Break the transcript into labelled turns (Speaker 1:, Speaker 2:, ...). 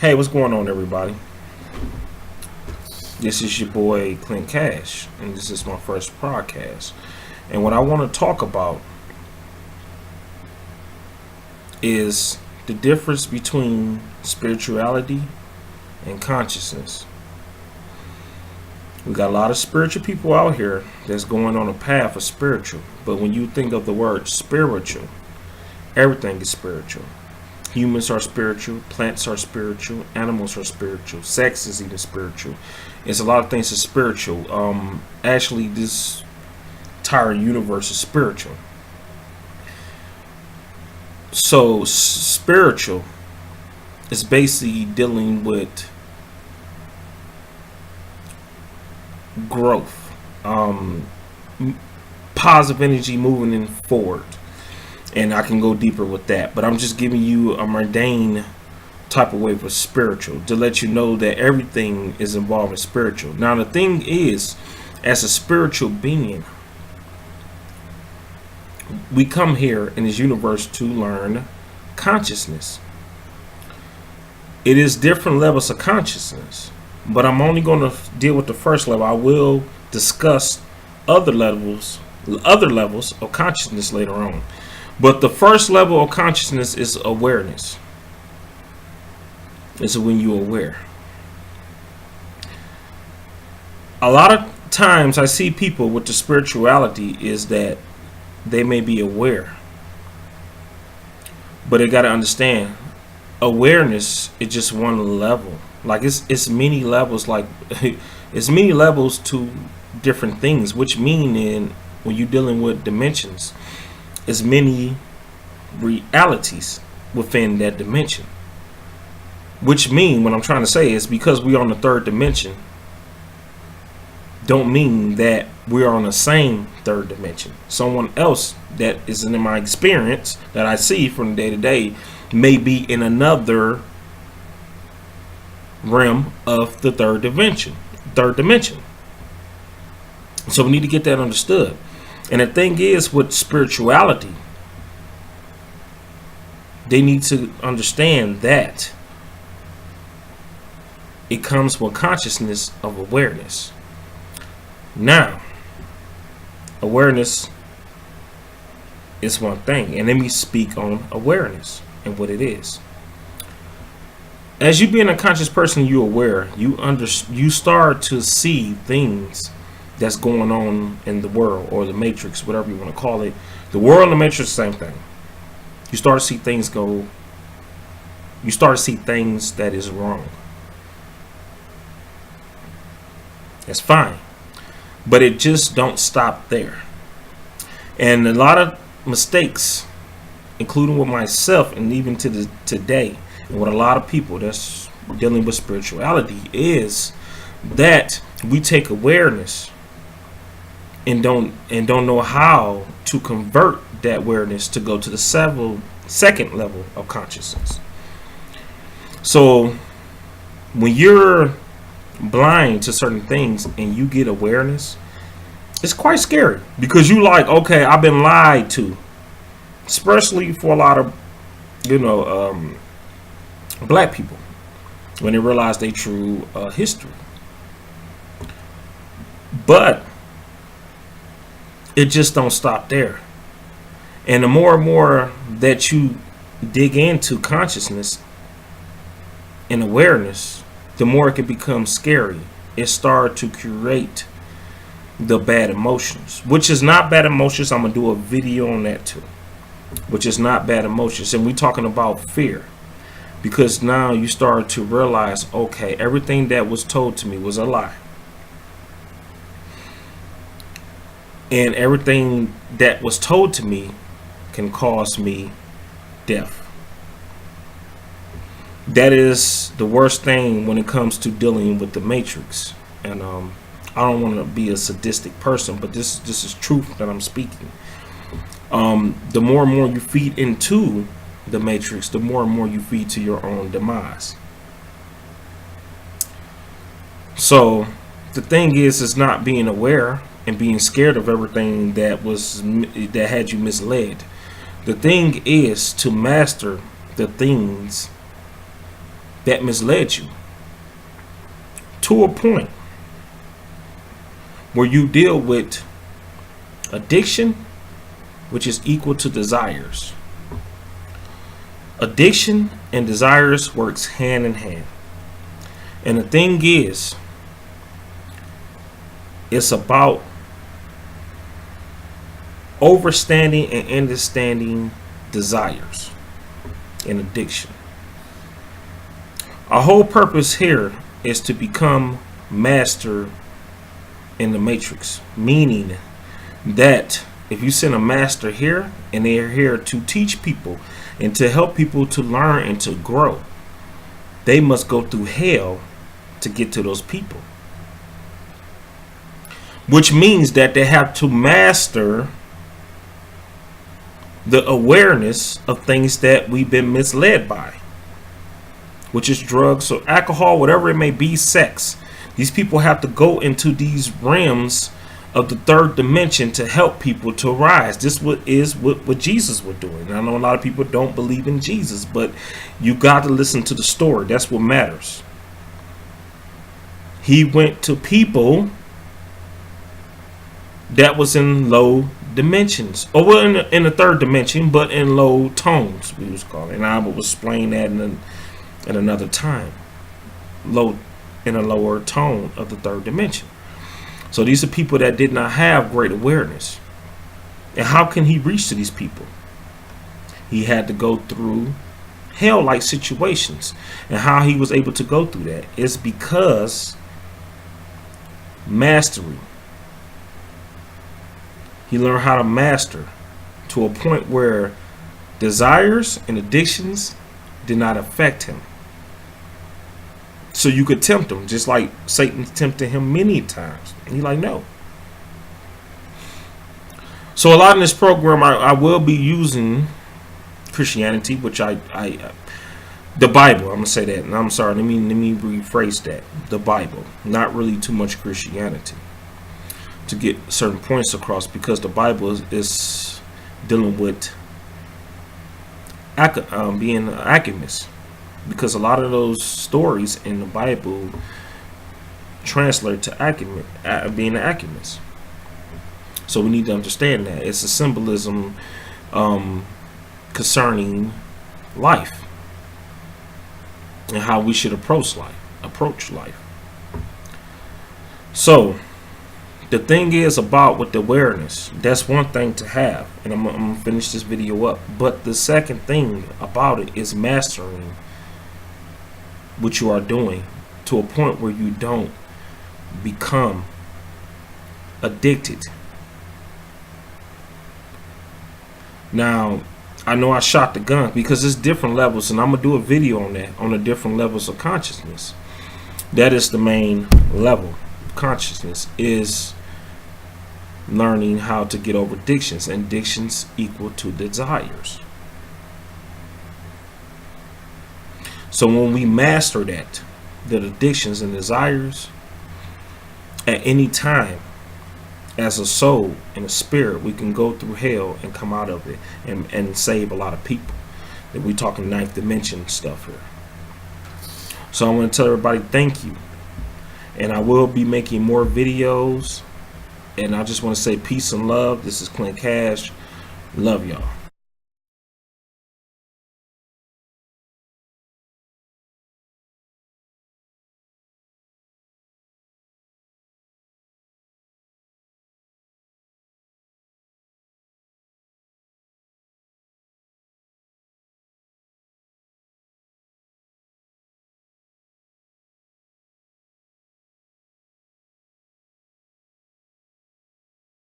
Speaker 1: Hey, what's going on, everybody? This is your boy Clint Cash, and this is my first podcast. And what I want to talk about is the difference between spirituality and consciousness. We got a lot of spiritual people out here that's going on a path of spiritual, but when you think of the word spiritual, everything is spiritual. Humans are spiritual, plants are spiritual, animals are spiritual, sex is even spiritual. It's a lot of things that's spiritual. Actually, this entire universe is spiritual. So, spiritual is basically dealing with growth, positive energy moving in forward. And I can go deeper with that, but I'm just giving you a mundane type of way for spiritual to let you know that everything is involved in spiritual. Now the thing is, as a spiritual being, we come here in this universe to learn consciousness. It is different levels of consciousness, but I'm only going to deal with the first level. I will discuss other levels of consciousness later on. But the first level of consciousness is awareness. It's when you're aware. A lot of times I see people with the spirituality is that they may be aware. But they got to understand, awareness is just one level. Like it's many levels, like it's many levels to different things, which mean in when you're dealing with dimensions, as many realities within that dimension. Which mean what I'm trying to say is because we're on the third dimension, don't mean that we're on the same third dimension. Someone else that is in my experience that I see from day to day may be in another realm of the third dimension. So we need to get that understood. And the thing is with spirituality, they need to understand that it comes with consciousness of awareness. Now, awareness is one thing, and let me speak on awareness and what it is. As you being a conscious person, you're aware. You start to see things that's going on in the world, or the matrix, whatever you want to call it. The world and the matrix, same thing. You start to see things go. You start to see things that is wrong. That's fine, but it just don't stop there. And a lot of mistakes, including with myself, and even to today, and with a lot of people that's dealing with spirituality, is that we take awareness and don't know how to convert that awareness to go to the second level of consciousness. So when you're blind to certain things and you get awareness, it's quite scary because you like, okay, I've been lied to, especially for a lot of black people when they realize their true history. But it just don't stop there. And the more and more that you dig into consciousness and awareness, the more it can become scary. It starts to create the bad emotions, which is not bad emotions. I'm going to do a video on that too, which is not bad emotions. And we're talking about fear, because now you start to realize, okay, everything that was told to me was a lie. And everything that was told to me can cause me death. That is the worst thing when it comes to dealing with the matrix. And I don't want to be a sadistic person, but this is truth that I'm speaking. The more and more you feed into the matrix, the more and more you feed to your own demise. So the thing is not being aware and being scared of everything that had you misled. The thing is to master the things that misled you to a point where you deal with addiction, which is equal to desires. Addiction and desires works hand in hand. And the thing is, it's about understanding and understanding desires and addiction. Our whole purpose here is to become master in the matrix, meaning that if you send a master here and they're here to teach people and to help people to learn and to grow, they must go through hell to get to those people, which means that they have to master the awareness of things that we've been misled by, which is drugs or alcohol, whatever it may be, sex. These people have to go into these realms of the third dimension to help people to rise. This is what Jesus was doing. And I know a lot of people don't believe in Jesus, but you got to listen to the story. That's what matters. He went to people that was in low dimensions, or well, in the third dimension, but in low tones, we was calling it. And I will explain that in another time. Low, in a lower tone of the third dimension. So these are people that did not have great awareness. And how can he reach to these people? He had to go through hell-like situations. And how he was able to go through that is because mastery. He learned how to master to a point where desires and addictions did not affect him. So you could tempt him, just like Satan tempted him many times. And he's like, no. So a lot in this program, I will be using Christianity, which the Bible, I'm going to say that. And I'm sorry, let me rephrase that. The Bible, not really too much Christianity, to get certain points across, because the Bible is dealing with being an alchemist. Because a lot of those stories in the Bible translate to being an alchemist. So we need to understand that it's a symbolism concerning life and how we should approach life. So the thing is about with the awareness, that's one thing to have, and I'm gonna finish this video up. But the second thing about it is mastering what you are doing to a point where you don't become addicted. Now, I know I shot the gun because it's different levels, and I'm gonna do a video on that, on the different levels of consciousness. That is the main level. Consciousness is learning how to get over addictions, and addictions equal to desires. So when we master that, the addictions and desires, at any time, as a soul and a spirit, we can go through hell and come out of it and save a lot of people. And we're talking ninth dimension stuff here. So I want to tell everybody thank you. And I will be making more videos. And I just want to say peace and love. This is Clint Cash. Love y'all.